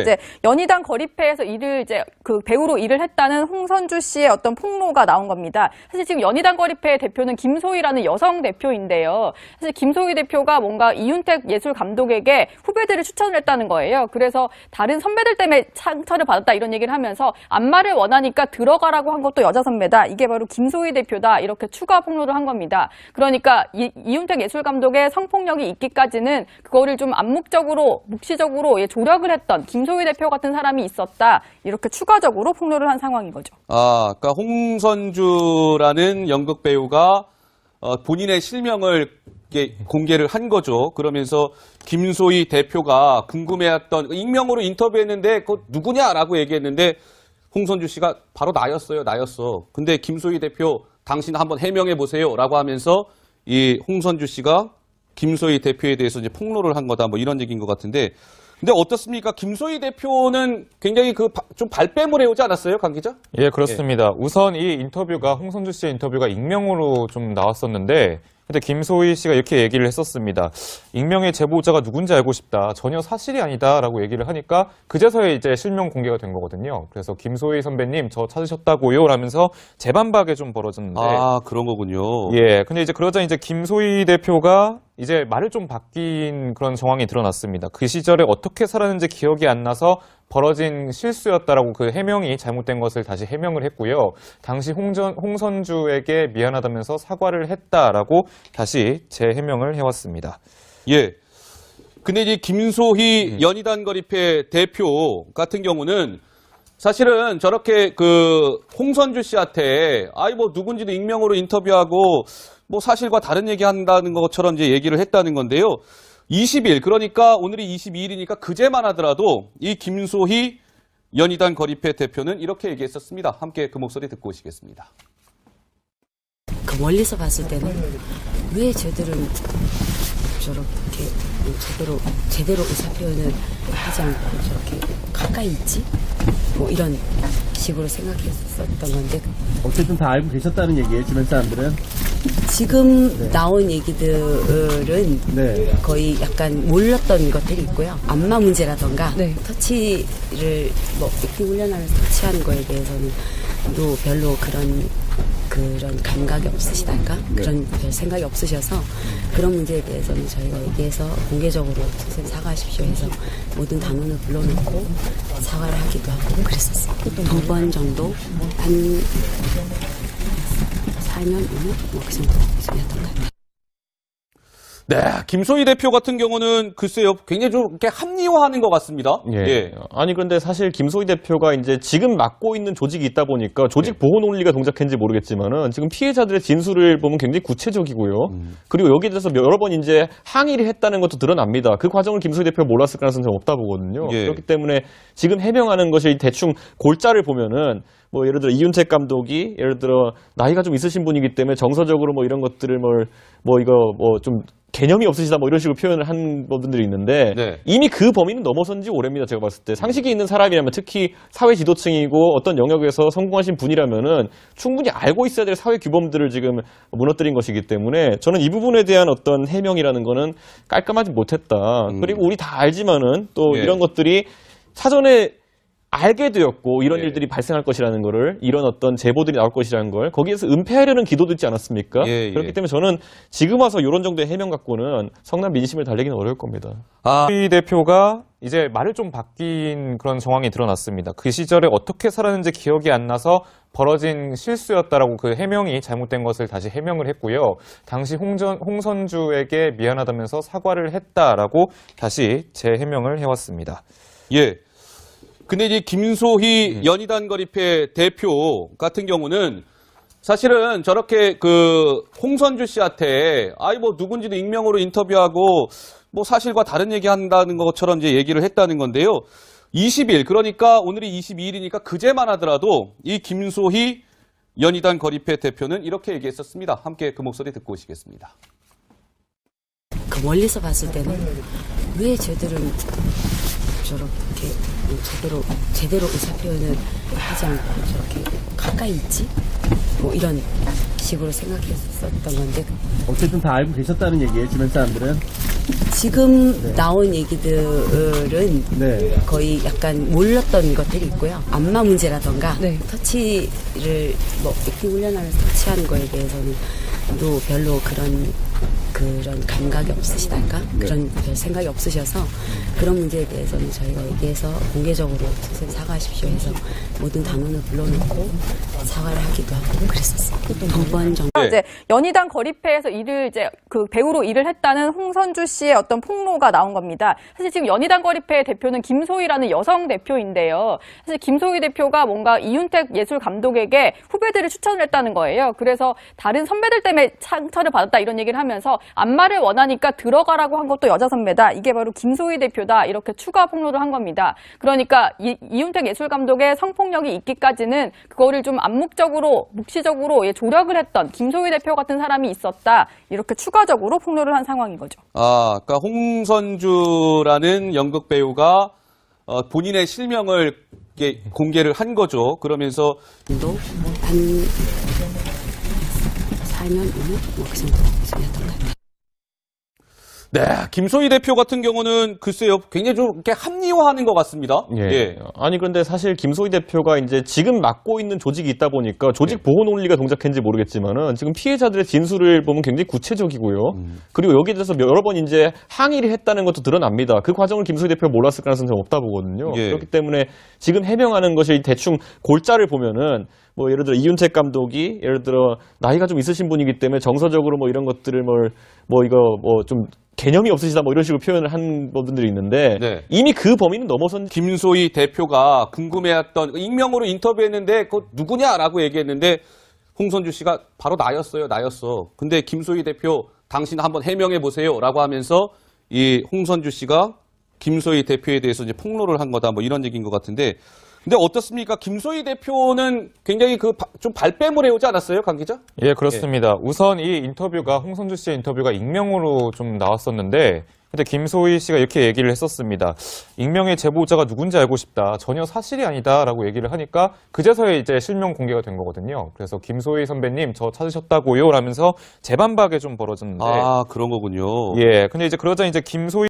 네. 이제 연희당 거리패에서 이제 그 배우로 일을 했다는 홍선주 씨의 어떤 폭로가 나온 겁니다. 사실 지금 연희당 거리패 대표는 김소희라는 여성 대표인데요. 사실 김소희 대표가 뭔가 이윤택 예술 감독에게 후배들을 추천을 했다는 거예요. 그래서 다른 선배들 때문에 상처를 받았다 이런 얘기를 하면서 안마를 원하니까 들어가라고 한 것도 여자 선배다. 이게 바로 김소희 대표다. 이렇게 추가 폭로를 한 겁니다. 그러니까 이윤택 예술 감독의 성폭력이 있기까지는 그거를 좀 암묵적으로 묵시적으로 조력을 했던 김소희 대표 같은 사람이 있었다. 이렇게 추가적으로 폭로를 한 상황인 거죠. 그러니까 홍선주라는 연극 배우가 본인의 실명을 공개를 한 거죠. 그러면서 김소희 대표가 궁금해했던 익명으로 인터뷰했는데 그거 누구냐라고 얘기했는데 홍선주 씨가 바로 나였어. 근데 김소희 대표 당신 한번 해명해 보세요라고 하면서 이 홍선주 씨가 김소희 대표에 대해서 이제 폭로를 한 거다. 뭐 이런 얘기인 것 같은데. 근데 어떻습니까? 김소희 대표는 굉장히 좀 발뺌을 해오지 않았어요, 강 기자? 예, 그렇습니다. 우선 이 인터뷰가 홍선주 씨의 인터뷰가 익명으로 좀 나왔었는데, 근데 김소희 씨가 이렇게 얘기를 했었습니다. 익명의 제보자가 누군지 알고 싶다. 전혀 사실이 아니다라고 얘기를 하니까 그제서야 이제 실명 공개가 된 거거든요. 그래서 김소희 선배님 저 찾으셨다고요? 라면서 재반박에 좀 벌어졌는데. 그런 거군요. 예, 근데 이제 그러자 이제 김소희 대표가 이제 말을 좀 바뀐 그런 정황이 드러났습니다. 그 시절에 어떻게 살았는지 기억이 안 나서 벌어진 실수였다라고 그 해명이 잘못된 것을 다시 해명을 했고요. 당시 홍선주에게 미안하다면서 사과를 했다라고 다시 재해명을 해왔습니다. 예. 근데 이제 김소희 연희단 거리패 대표 같은 경우는 사실은 저렇게 홍선주 씨한테 뭐 누군지도 익명으로 인터뷰하고 뭐 사실과 다른 얘기 한다는 것처럼 이제 얘기를 했다는 건데요. 20일, 그러니까 오늘이 22일이니까 그제만 하더라도 이 김소희 연희단 거리패 대표는 이렇게 얘기했었습니다. 함께 그 목소리 듣고 오시겠습니다. 그 멀리서 봤을 때는 왜 쟤들은 저렇게 제대로 의사 표현을 하지 않고 저렇게 가까이 있지? 뭐 이런 식으로 생각했었던 건데 어쨌든 다 알고 계셨다는 얘기예요, 주변 사람들은? 지금 나온 얘기들은 거의 약간 몰랐던 것들이 있고요. 안마 문제라던가 터치를 뭐 액팅 훈련하면서 터치하는 거에 대해서는 또 별로 그런 감각이 없으시달까? 그런 별 생각이 없으셔서 그런 문제에 대해서는 저희가 얘기해서 공개적으로 선생님 사과하십시오 해서 모든 단원을 불러놓고 사과를 하기도 하고 그랬었어요. 또 2번 정도 한 4년, 5년? 뭐 그 정도였던 것 같아요. 네, 김소희 대표 같은 경우는 글쎄요, 굉장히 좀 이렇게 합리화하는 것 같습니다. 예. 아니, 그런데 사실 김소희 대표가 이제 지금 맡고 있는 조직이 있다 보니까 조직 보호 논리가 동작했는지 모르겠지만은 지금 피해자들의 진술을 보면 굉장히 구체적이고요. 그리고 여기에 대해서 여러 번 이제 항의를 했다는 것도 드러납니다. 그 과정을 김소희 대표가 몰랐을 가능성이 좀 없다 보거든요. 그렇기 때문에 지금 해명하는 것이 대충 골자를 보면은 뭐 예를 들어 이윤택 감독이 예를 들어 나이가 좀 있으신 분이기 때문에 정서적으로 뭐 이런 것들을 좀 개념이 없으시다 뭐 이런 식으로 표현을 한 분들이 있는데 이미 그 범위는 넘어선 지 오래입니다. 제가 봤을 때 상식이 있는 사람이라면 특히 사회 지도층이고 어떤 영역에서 성공하신 분이라면은 충분히 알고 있어야 될 사회 규범들을 지금 무너뜨린 것이기 때문에 저는 이 부분에 대한 어떤 해명이라는 거는 깔끔하지 못했다. 그리고 우리 다 알지만은 또 이런 것들이 사전에 알게 되었고 이런 일들이 발생할 것이라는 거를 이런 어떤 제보들이 나올 것이라는 걸 거기에서 은폐하려는 기도도 있지 않았습니까? 그렇기 때문에 저는 지금 와서 이런 정도의 해명 갖고는 성남 민심을 달래기는 어려울 겁니다. 이 대표가 이제 말을 좀 바뀐 그런 정황이 드러났습니다. 그 시절에 어떻게 살았는지 기억이 안 나서 벌어진 실수였다라고 그 해명이 잘못된 것을 다시 해명을 했고요. 당시 홍선주에게 미안하다면서 사과를 했다라고 다시 재해명을 해왔습니다. 예. 근데 이제 김소희 연희단 거리패 대표 같은 경우는 사실은 저렇게 홍선주 씨한테 뭐 누군지도 익명으로 인터뷰하고 뭐 사실과 다른 얘기 한다는 것처럼 이제 얘기를 했다는 건데요. 20일, 그러니까 오늘이 22일이니까 그제만 하더라도 이 김소희 연희단 거리패 대표는 이렇게 얘기했었습니다. 함께 그 목소리 듣고 오시겠습니다. 그 멀리서 봤을 때는 왜 쟤들은 저렇게 제대로 의사 표현을 하지 않고 저렇게 가까이 있지? 뭐 이런 식으로 생각했었던 건데 어쨌든 다 알고 계셨다는 얘기예요, 주변 사람들은? 지금 나온 얘기들은 네. 거의 약간 몰랐던 것들이 있고요. 안마 문제라던가 터치를 뭐 이렇게 훈련하면서 터치하는 거에 대해서는 또 별로 그런 감각이 없으시달까? 그런 별 생각이 없으셔서 그런 문제에 대해서는 저희가 얘기해서 공개적으로 선생님 사과하십시오 해서 모든 당원을 불러놓고 사과를 하기도 하고 그랬었어요. 두 번 정도. 네. 이제 연희당 거리패에서 그 배우로 일을 했다는 홍선주 씨의 어떤 폭로가 나온 겁니다. 사실 지금 연희당 거리패 대표는 김소희라는 여성 대표인데요. 사실 김소희 대표가 뭔가 이윤택 예술 감독에게 후배들을 추천을 했다는 거예요. 그래서 다른 선배들 때문에 상처를 받았다 이런 얘기를 하면서 안마를 원하니까 들어가라고 한 것도 여자 선배다. 이게 바로 김소희 대표다. 이렇게 추가 폭로를 한 겁니다. 그러니까 이윤택 예술 감독의 성폭력이 있기까지는 그거를 좀 암묵적으로 묵시적으로 조력을 했던 김소희 대표 같은 사람이 있었다. 이렇게 추가적으로 폭로를 한 상황인 거죠. 그러니까 홍선주라는 연극 배우가 본인의 실명을 이렇게 공개를 한 거죠. 그러면서 한 4년, 5년? 뭐 그 정도 였던 것 같아요. 네, 김소희 대표 같은 경우는 글쎄요, 굉장히 좀 이렇게 합리화하는 것 같습니다. 예. 아니 그런데 사실 김소희 대표가 이제 지금 맡고 있는 조직이 있다 보니까 조직 보호 논리가 동작했는지 모르겠지만은 지금 피해자들의 진술을 보면 굉장히 구체적이고요. 그리고 여기에 대해서 여러 번 이제 항의를 했다는 것도 드러납니다. 그 과정을 김소희 대표가 몰랐을 가능성은 좀 없다 보거든요. 예. 그렇기 때문에 지금 해명하는 것이 대충 골자를 보면은 뭐 예를 들어 이윤택 감독이 예를 들어 나이가 좀 있으신 분이기 때문에 정서적으로 뭐 이런 것들을 뭐 이거 뭐 좀 개념이 없으시다 뭐 이런 식으로 표현을 한 분들이 있는데 네. 이미 그 범위는 넘어선 김소희 대표가 궁금해했던 익명으로 인터뷰했는데 그 누구냐라고 얘기했는데 홍선주 씨가 바로 나였어. 근데 김소희 대표 당신 한번 해명해 보세요라고 하면서 이 홍선주 씨가 김소희 대표에 대해서 이제 폭로를 한 거다 뭐 이런 얘기인 것 같은데 근데 어떻습니까? 김소희 대표는 굉장히 좀 발뺌을 해오지 않았어요, 강 기자? 예, 그렇습니다. 우선 이 인터뷰가 홍선주 씨의 인터뷰가 익명으로 좀 나왔었는데 근데 김소희 씨가 이렇게 얘기를 했었습니다. 익명의 제보자가 누군지 알고 싶다. 전혀 사실이 아니다라고 얘기를 하니까 그제서야 이제 실명 공개가 된 거거든요. 그래서 김소희 선배님 저 찾으셨다고요? 라면서 재반박에 좀 벌어졌는데 그런 거군요. 예, 근데 이제 그러자 이제 김소희